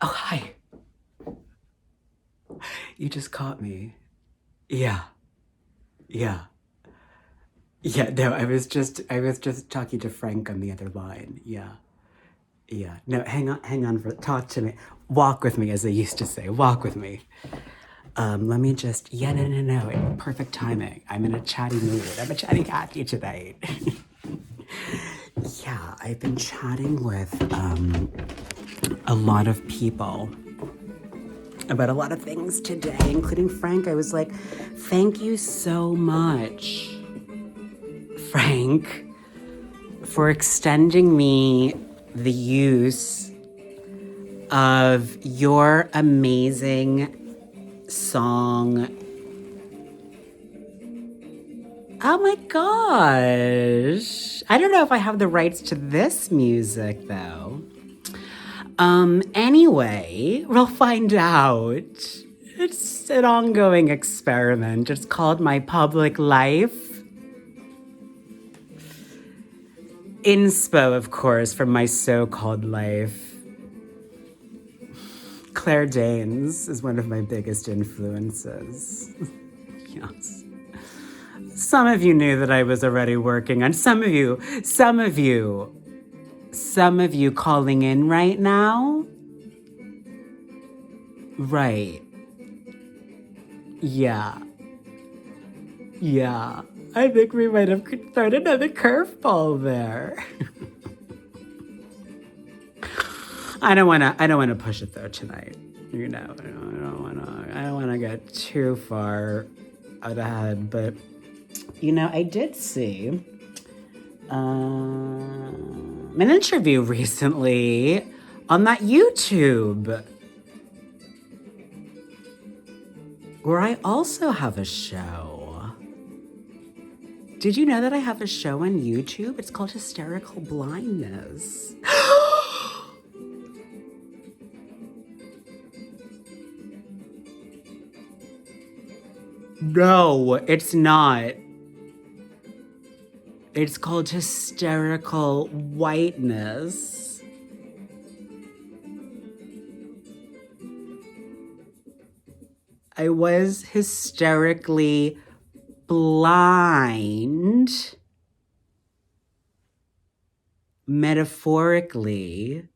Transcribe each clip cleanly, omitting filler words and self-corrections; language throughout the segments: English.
Oh, hi. You just caught me. Yeah. Yeah. Yeah, no, I was just talking to Frank on the other line. Yeah. Yeah. No, hang on talk to me. Walk with me, as they used to say. Walk with me. Let me just, yeah, no, perfect timing. I'm in a chatty mood. I'm a chatty Cathy tonight. Yeah, I've been chatting with a lot of people about a lot of things today, including Frank. I was like, thank you so much, Frank, for extending me the use of your amazing song. Oh my gosh. I don't know if I have the rights to this music though. Anyway, we'll find out. It's an ongoing experiment. It's called My Public Life. Inspo, of course, from My So-Called Life. Claire Danes is one of my biggest influences. Yes. Some of you knew that I was already working on some of you calling in right now. Right. Yeah. Yeah. I think we might have thrown another curveball there. I don't wanna push it though tonight. You know, I don't wanna get too far out ahead, but you know, I did see an interview recently on that YouTube where I also have a show. Did you know that I have a show on YouTube? It's called Hysterical Blindness. No, it's not. It's called Hysterical Whiteness. I was hysterically blind, metaphorically,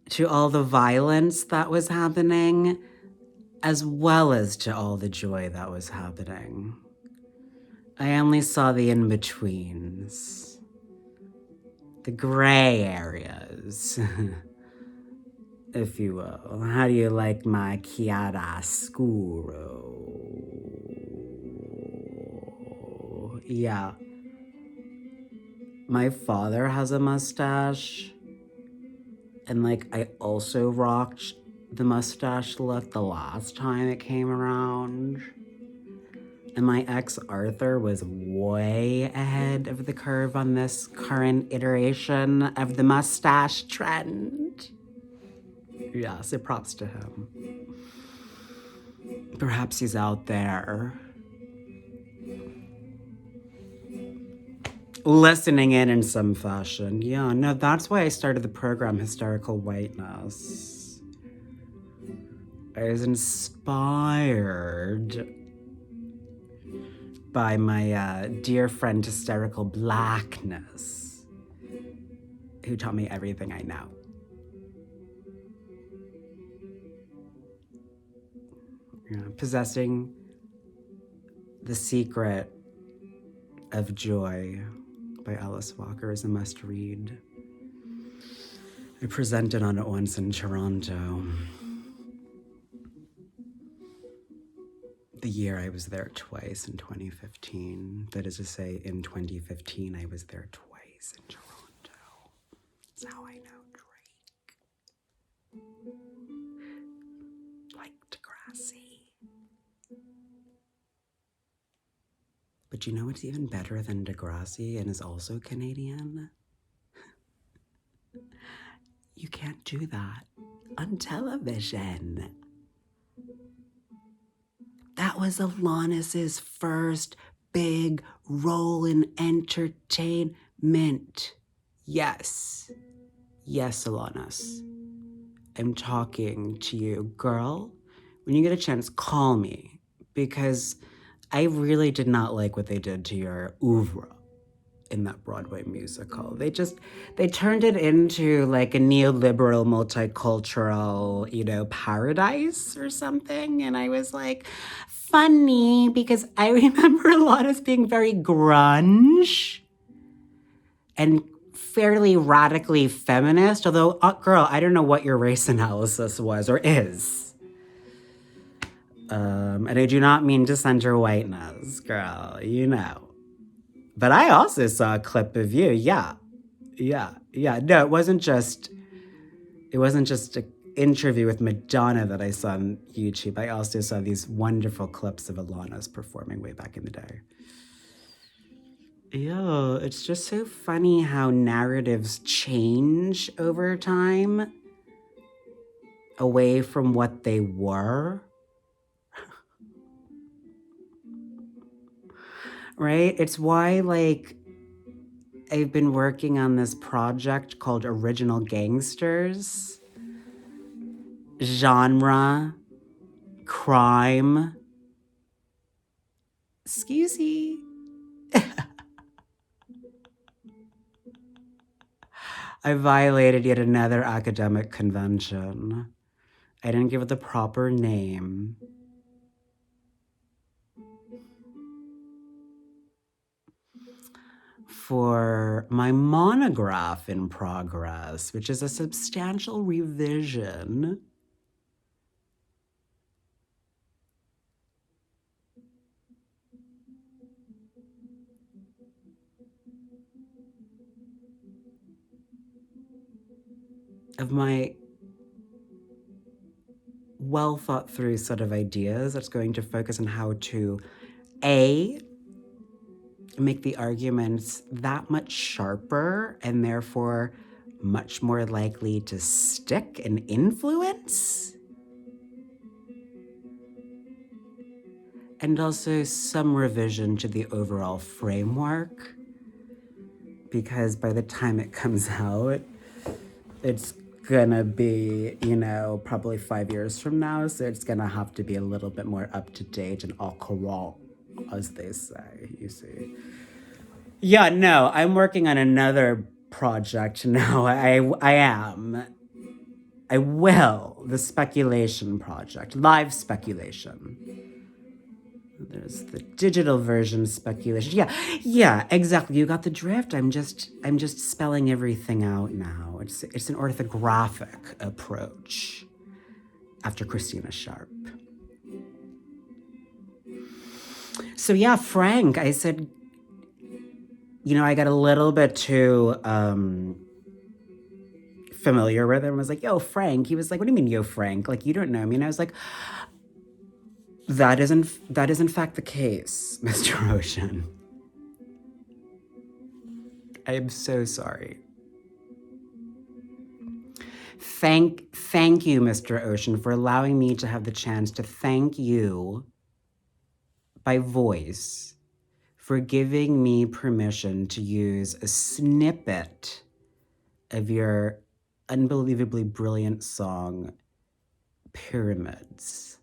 to all the violence that was happening, as well as to all the joy that was happening. I only saw the in-betweens, the gray areas, if you will. How do you like my chiaroscuro? Yeah. My father has a mustache. And like, I also rocked the mustache look the last time it came around. And my ex Arthur was way ahead of the curve on this current iteration of the mustache trend. Yeah, so props to him. Perhaps he's out there listening in some fashion. Yeah, no, that's why I started the program Hysterical Whiteness. I was inspired by my dear friend Hysterical Blackness, who taught me everything I know. Yeah, Possessing the Secret of Joy by Alice Walker is a must-read. I presented on it once in Toronto. The year I was there twice in 2015. That is to say, in 2015, I was there twice in Toronto. That's how I know Drake. Like Degrassi. But you know what's even better than Degrassi and is also Canadian? You can't do that on television. That was Alanis's first big role in entertainment. Yes. Yes, Alanis. I'm talking to you. Girl, when you get a chance, call me. Because I really did not like what they did to your oeuvre in that Broadway musical. They turned it into like a neoliberal, multicultural, paradise or something. And I was like, funny, because I remember Alanis being very grunge and fairly radically feminist, although, girl, I don't know what your race analysis was or is. And I do not mean to center whiteness, girl, But I also saw a clip of you. Yeah. No, it wasn't just an interview with Madonna that I saw on YouTube. I also saw these wonderful clips of Alanis performing way back in the day. Yeah, it's just so funny how narratives change over time away from what they were. Right? It's why, I've been working on this project called Original Gangsters. Genre, crime. Excuse me. I violated yet another academic convention. I didn't give it the proper name. For my monograph in progress, which is a substantial revision of my well thought through set of ideas that's going to focus on how to A, make the arguments that much sharper and therefore much more likely to stick and influence. And also some revision to the overall framework, because by the time it comes out, it's gonna be, probably 5 years from now, so it's gonna have to be a little bit more up to date and au courant, as they say, you see. Yeah, no, I'm working on another project now. I am. I will. The speculation project, live speculation. There's the digital version speculation. Yeah, exactly. You got the drift. I'm just spelling everything out now. It's an orthographic approach after Christina Sharp. So yeah, Frank, I said, I got a little bit too familiar with him. I was like, yo, Frank. He was like, what do you mean, yo, Frank? Like, you don't know me. And I was like, that is in fact the case, Mr. Ocean. I am so sorry. Thank you, Mr. Ocean, for allowing me to have the chance to thank you by voice for giving me permission to use a snippet of your unbelievably brilliant song, Pyramids,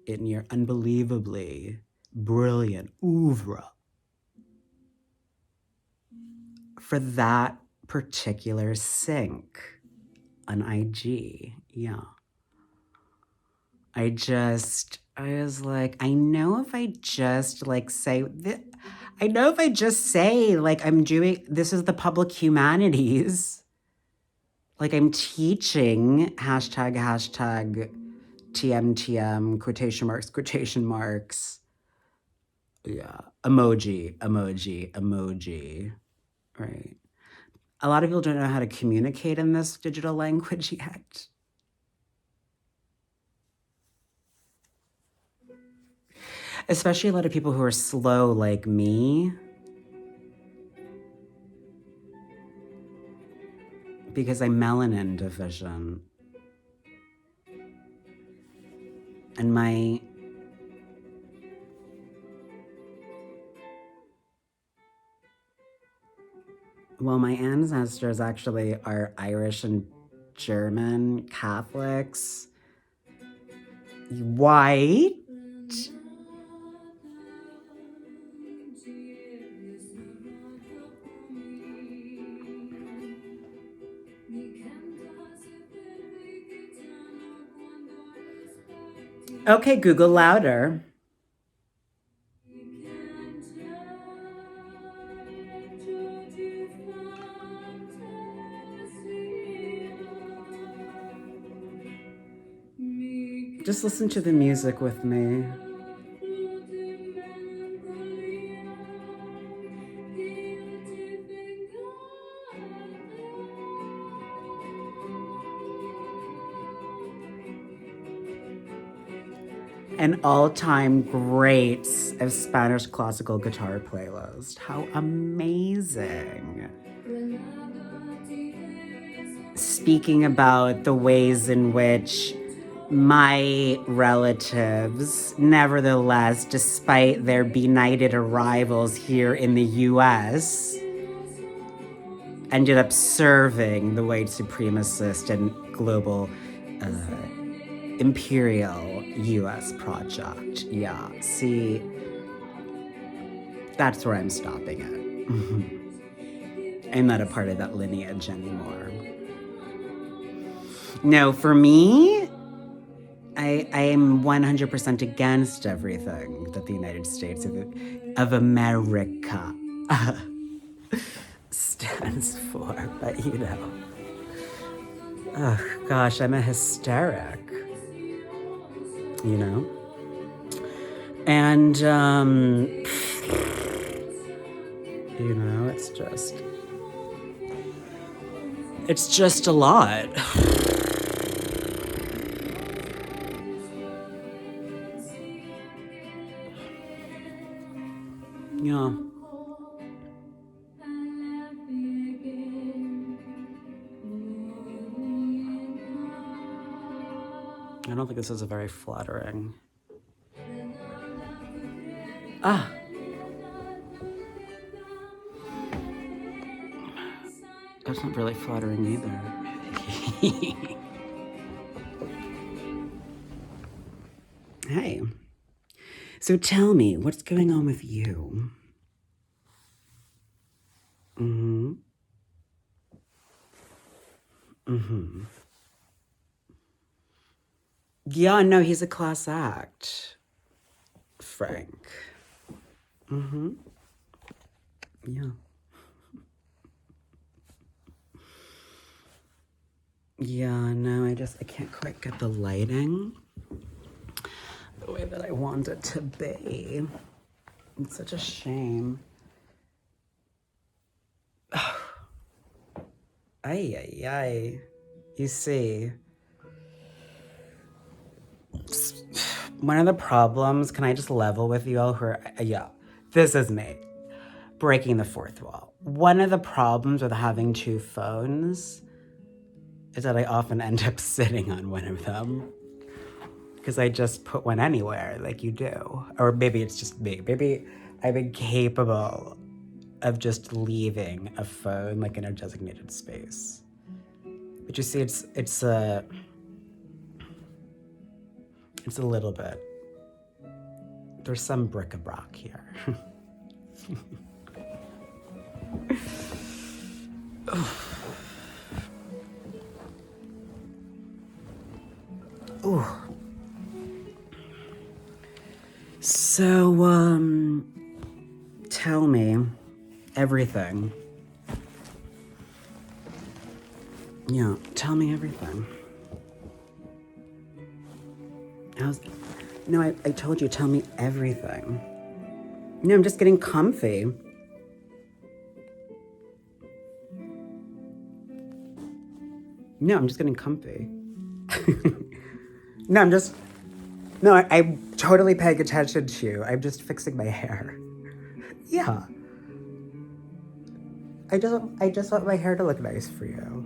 in your unbelievably brilliant oeuvre for that particular sync on IG. Yeah. I was like, I know if I just say, I'm doing, this is the public humanities. Like I'm teaching hashtag TMTM, quotation marks. Yeah. Emoji. Right. A lot of people don't know how to communicate in this digital language yet. Especially a lot of people who are slow like me. Because I'm melanin deficient. And my Well, my ancestors actually are Irish and German Catholics. White. Okay, Google louder. Just listen to the music with me. An all-time great of Spanish classical guitar playlist. How amazing. Speaking about the ways in which my relatives, nevertheless, despite their benighted arrivals here in the US, ended up serving the white supremacist and global imperial US project. Yeah, see, that's where I'm stopping at. I'm not a part of that lineage anymore. No, for me, I am 100% against everything that the United States of America stands for, but you know. Oh gosh, I'm a hysteric, you know? And, you know, it's just a lot. Yeah. I don't think this is a very flattering. Ah. That's not really flattering either. Hey. So tell me, what's going on with you? Mm-hmm. Mm-hmm. Yeah, no, he's a class act. Frank. Mm-hmm. Yeah. Yeah, no, I can't quite get the lighting the way that I want it to be. It's such a shame. Ay, ay, ay. You see, one of the problems, can I just level with you all who are, yeah, this is me, breaking the fourth wall. One of the problems with having two phones is that I often end up sitting on one of them because I just put one anywhere like you do. Or maybe it's just me. Maybe I'm incapable of just leaving a phone like in a designated space. But you see, it's a little bit. There's some bric-a-brac here. Ooh. So, tell me everything. Yeah, tell me everything. No, I told you, tell me everything. No, I'm just getting comfy. No, I'm just getting comfy. No, I'm totally paying attention to you. I'm just fixing my hair. Yeah. I just want my hair to look nice for you.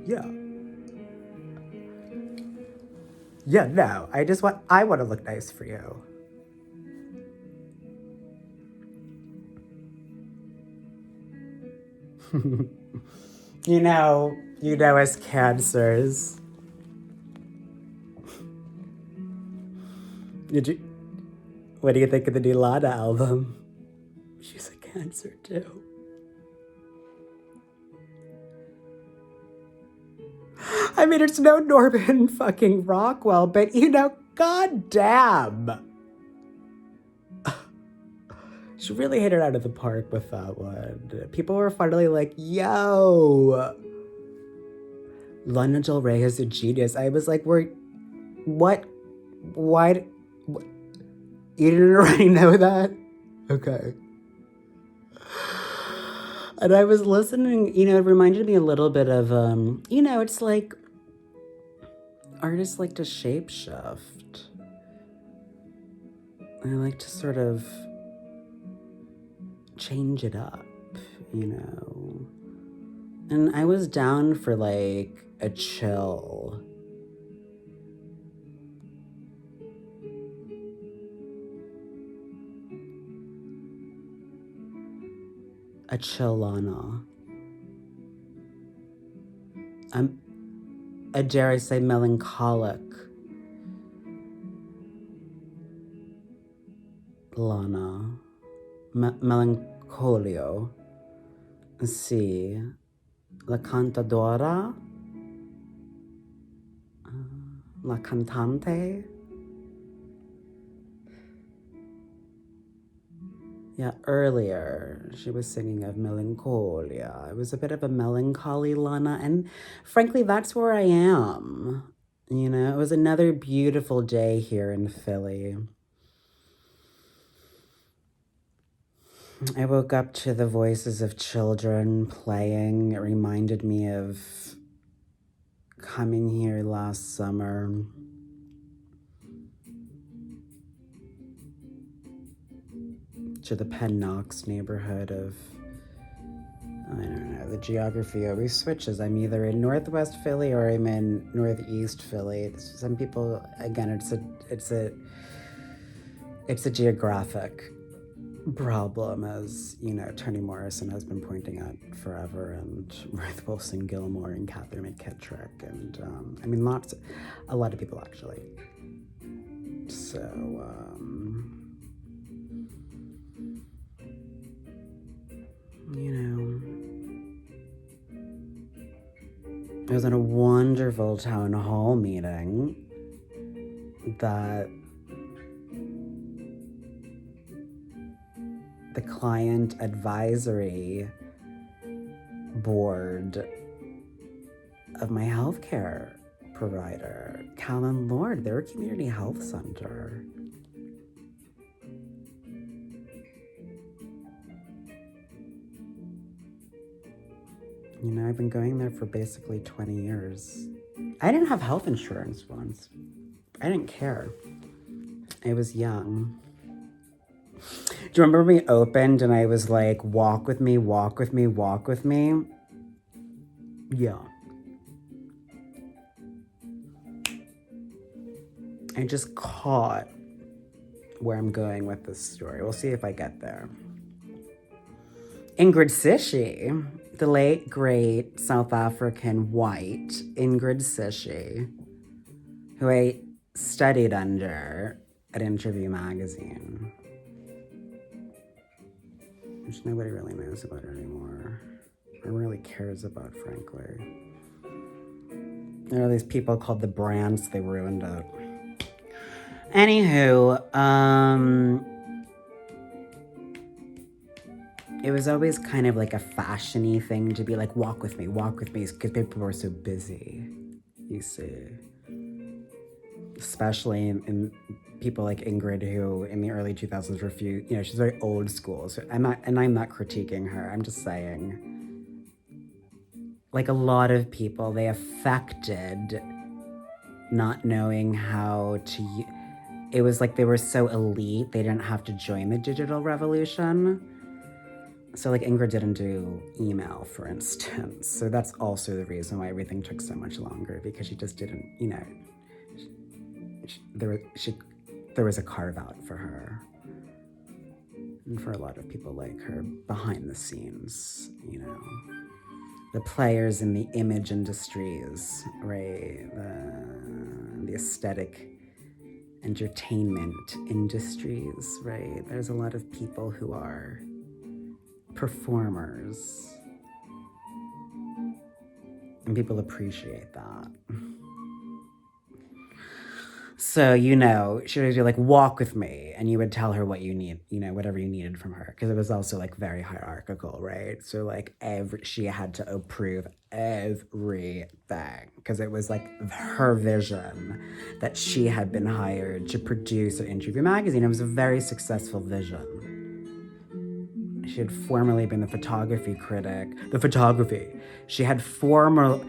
Yeah. Yeah, no, I want to look nice for you. You know, as cancers. What do you think of the new Lana album? She's a Cancer too. I mean, it's no Norman fucking Rockwell, but goddamn. She really hit it out of the park with that one. People were finally like, yo, Lana Del Rey is a genius. I was like, what? Why? You didn't already know that? Okay. And I was listening, it reminded me a little bit of, it's like artists like to shapeshift. I like to sort of change it up, And I was down for like a chill. A chill Lana. Dare I say, melancholic Lana. Melancolio. Sì. La cantadora. La cantante. Yeah, earlier she was singing of Melancholia. It was a bit of a melancholy Lana, and frankly, that's where I am. It was another beautiful day here in Philly. I woke up to the voices of children playing. It reminded me of coming here last summer. To the Penn Knox neighborhood of, I don't know, the geography always switches. I'm either in Northwest Philly or I'm in Northeast Philly. Some people, again, it's a geographic problem, as Toni Morrison has been pointing out forever, and Ruth Wilson Gilmore and Catherine McKittrick, and a lot of people actually. So, I was in a wonderful town hall meeting that the client advisory board of my healthcare provider, Callan Lord, their community health center. I've been going there for basically 20 years. I didn't have health insurance once. I didn't care. I was young. Do you remember when we opened and I was like, walk with me, walk with me, walk with me? Yeah. I just caught where I'm going with this story. We'll see if I get there. Ingrid Sishi, the late, great South African white Ingrid Sishi, who I studied under at Interview magazine, which nobody really knows about anymore, or really cares about, frankly. There are these people called the Brands, they ruined it. Anywho, it was always kind of like a fashion-y thing to be like, walk with me, because people were so busy, you see. Especially in people like Ingrid, who in the early 2000s refused, she's very old school. So I'm not critiquing her. I'm just saying, like a lot of people, they affected not knowing how to, it was like they were so elite, they didn't have to join the digital revolution. So like Ingrid didn't do email, for instance. So that's also the reason why everything took so much longer, because she just didn't, there was a carve out for her. and for a lot of people like her, behind the scenes, the players in the image industries, right? The aesthetic entertainment industries, right? There's a lot of people who are performers, and people appreciate that. So, she would be like, walk with me, and you would tell her what you need, whatever you needed from her, because it was also like very hierarchical, right? So like she had to approve everything, because it was like her vision that she had been hired to produce an interview magazine. It was a very successful vision. She had formerly been the photography critic. She had formerly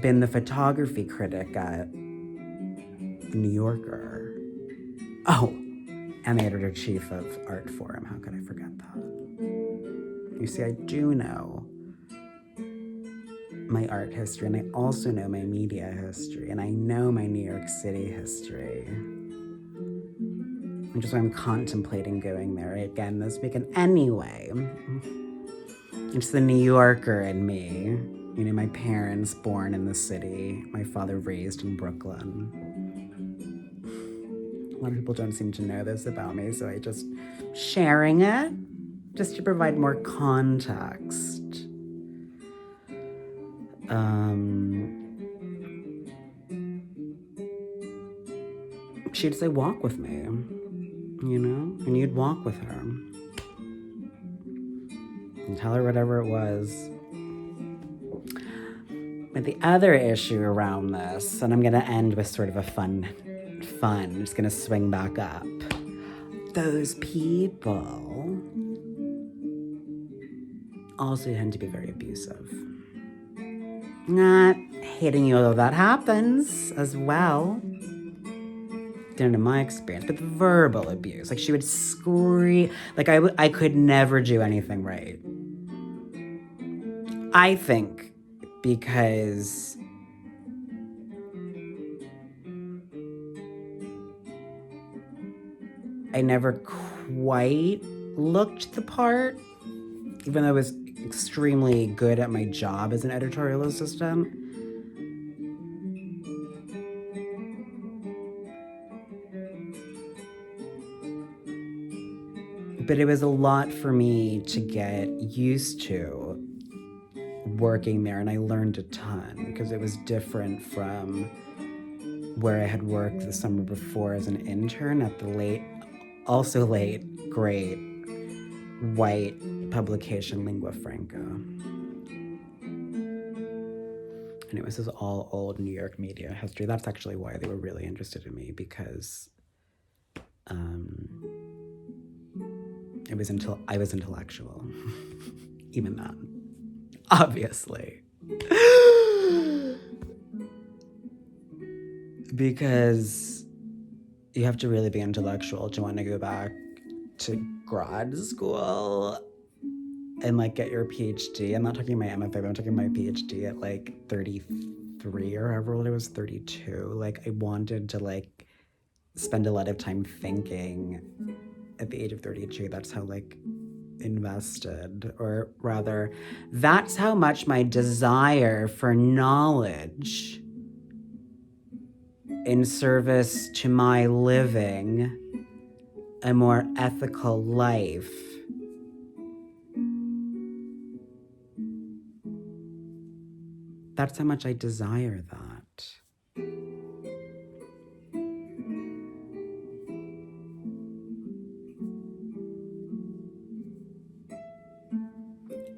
been the photography critic at The New Yorker. Oh, and the editor-in-chief of Art Forum. How could I forget that? You see, I do know my art history, and I also know my media history, and I know my New York City history. Which is why I'm contemplating going there again this weekend. Anyway, it's the New Yorker in me. My parents born in the city, my father raised in Brooklyn. A lot of people don't seem to know this about me, so I just sharing it just to provide more context. She'd say, walk with me, and you'd walk with her and tell her whatever it was. But the other issue around this, and I'm going to end with sort of a fun, I'm just going to swing back up. Those people also tend to be very abusive. Not hitting you, although that happens as well. In my experience, but the verbal abuse. Like she would scream, like I could never do anything right. I think because I never quite looked the part, even though I was extremely good at my job as an editorial assistant. But it was a lot for me to get used to working there, and I learned a ton because it was different from where I had worked the summer before as an intern at the late, great, white publication Lingua Franca. And it was this all old New York media history. That's actually why they were really interested in me, because I was intellectual, even then, obviously. Because you have to really be intellectual to want to go back to grad school and like get your PhD. I'm not talking my MFA, I'm talking my PhD at like 33 or however old I was, 32. Like I wanted to like spend a lot of time thinking at the age of 32. That's how like invested, or rather, that's how much my desire for knowledge in service to my living a more ethical life that's how much I desire that.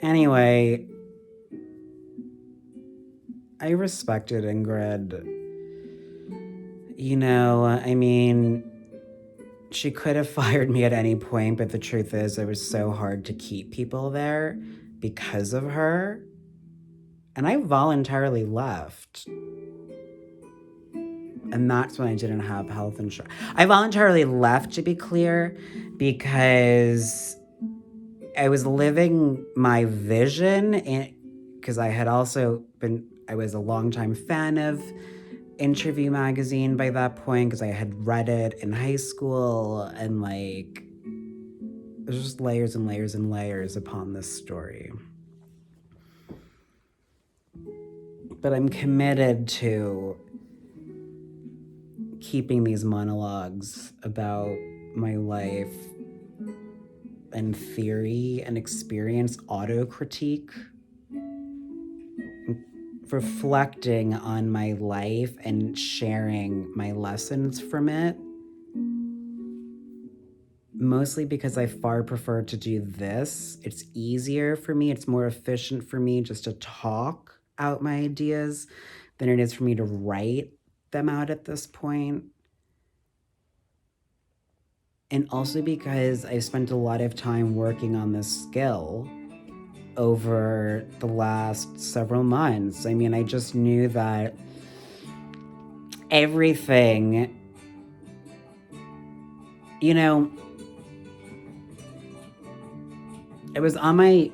Anyway, I respected Ingrid. I mean, she could have fired me at any point, but the truth is it was so hard to keep people there because of her. And I voluntarily left. And that's when I didn't have health insurance. I voluntarily left, to be clear, because I was living my vision, because I was a longtime fan of interview magazine by that point because I had read it in high school, and like there's just layers and layers and layers upon this story. But I'm committed to keeping these monologues about my life and theory and experience, auto-critique, reflecting on my life and sharing my lessons from it. Mostly because I far prefer to do this. It's easier for me. It's more efficient for me just to talk out my ideas than it is for me to write them out at this point. And also because I spent a lot of time working on this skill over the last several months. I mean, I just knew that everything, you know, it was on my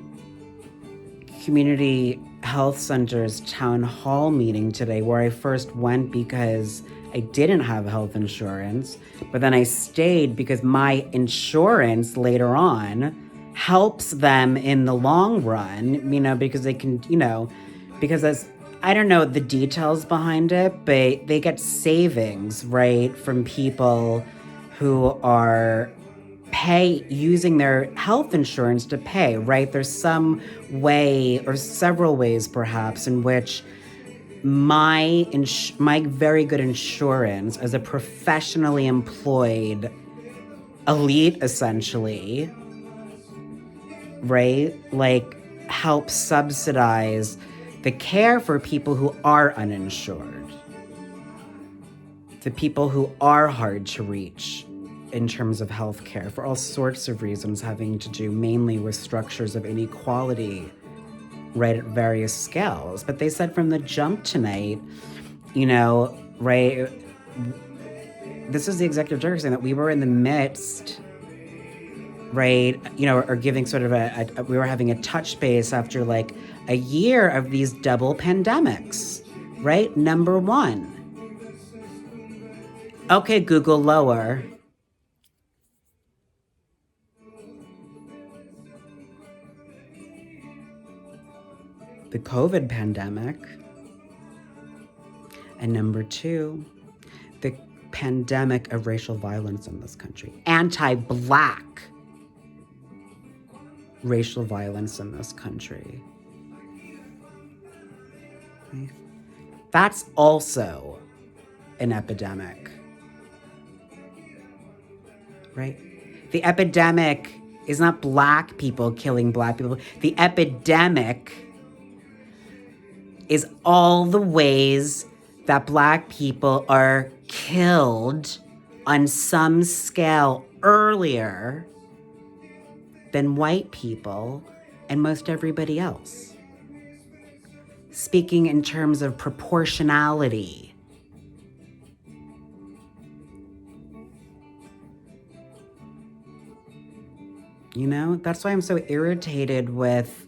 community health center's town hall meeting today where I first went because I didn't have health insurance, but then I stayed because my insurance later on helps them in the long run, you know, because they can, you know, because as I don't know the details behind it, but they get savings, right, from people who are using their health insurance to pay, right? There's some way or several ways perhaps in which my very good insurance as a professionally employed elite, essentially, right, like helps subsidize the care for people who are uninsured, the people who are hard to reach in terms of healthcare for all sorts of reasons having to do mainly with structures of inequality, right, at various scales. But they said from the jump tonight, you know, right, this is the executive director saying that we were in the midst, right, you know, or giving sort of we were having a touch base after like a year of these double pandemics, right? Number one. Okay, Google, lower. The COVID pandemic. And number two, the pandemic of racial violence in this country. Anti-Black racial violence in this country. Okay. That's also an epidemic, right? The epidemic is not Black people killing Black people. The epidemic is all the ways that Black people are killed on some scale earlier than white people and most everybody else. Speaking in terms of proportionality. You know, that's why I'm so irritated with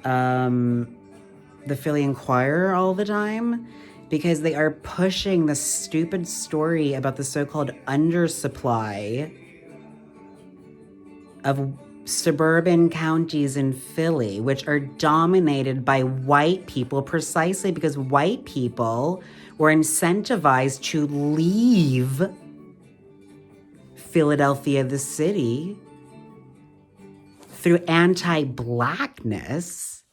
the Philly Inquirer all the time, because they are pushing the stupid story about the so-called undersupply of suburban counties in Philly, which are dominated by white people precisely because white people were incentivized to leave Philadelphia, the city, through anti-Blackness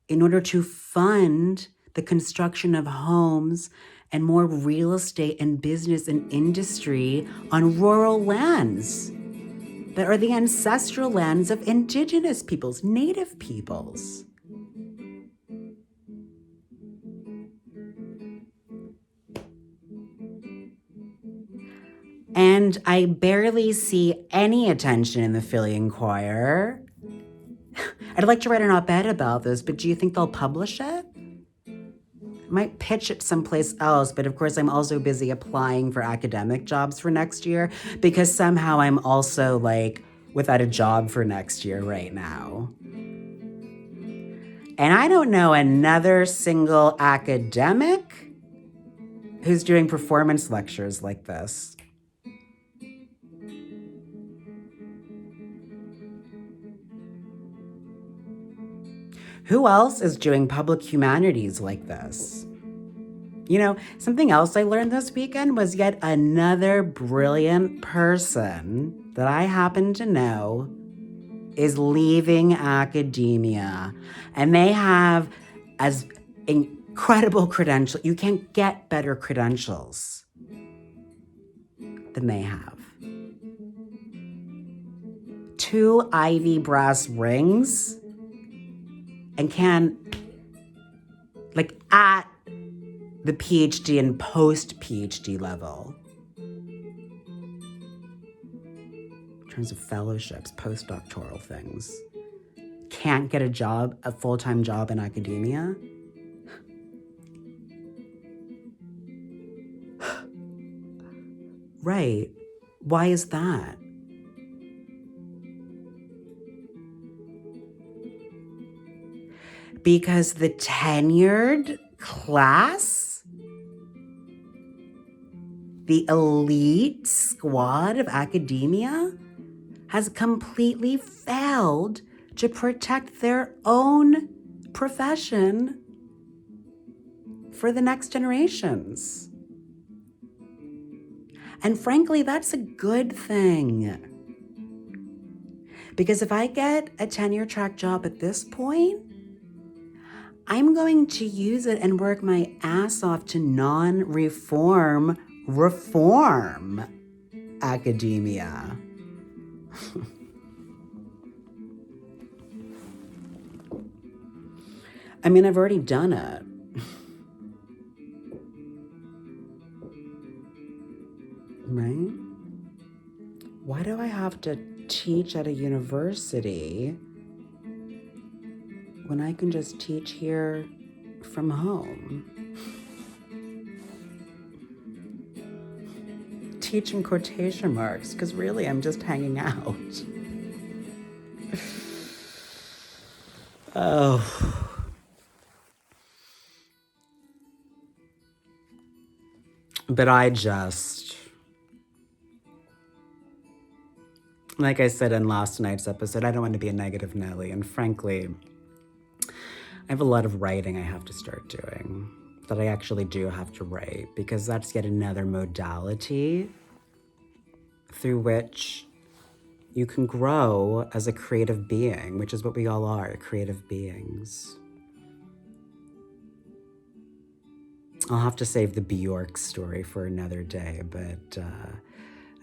in order to fund the construction of homes and more real estate and business and industry on rural lands that are the ancestral lands of indigenous peoples, native peoples. And I barely see any attention in the Philly Inquirer. I'd like to write an op-ed about this, but do you think they'll publish it? I might pitch it someplace else, but of course I'm also busy applying for academic jobs for next year because somehow I'm also like without a job for next year right now. And I don't know another single academic who's doing performance lectures like this? Who else is doing public humanities like this? You know, something else I learned this weekend was yet another brilliant person that I happen to know is leaving academia. And they have as incredible credentials. You can't get better credentials than they have. 2 Ivy brass rings and can, like, at the PhD and post-PhD level. In terms of fellowships, postdoctoral things. Can't get a job, a full-time job in academia. Right. Why is that? Because the tenured class, the elite squad of academia, has completely failed to protect their own profession for the next generations. And frankly, that's a good thing. Because if I get a tenure track job at this point, I'm going to use it and work my ass off to reform academia. I mean, I've already done it. Right? Why do I have to teach at a university when I can just teach here from home? Teach in quotation marks, because really I'm just hanging out. Oh. But like I said in last night's episode, I don't want to be a negative Nelly. And frankly, I have a lot of writing I have to start doing that I actually do have to write, because that's yet another modality through which you can grow as a creative being, which is what we all are, creative beings. I'll have to save the Bjork story for another day, but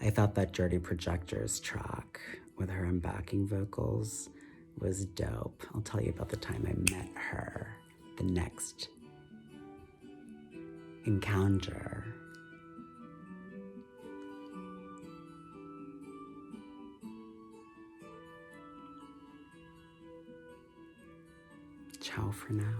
I thought that Dirty Projectors track with her and backing vocals was dope. I'll tell you about the time I met her, the next encounter. Ciao for now.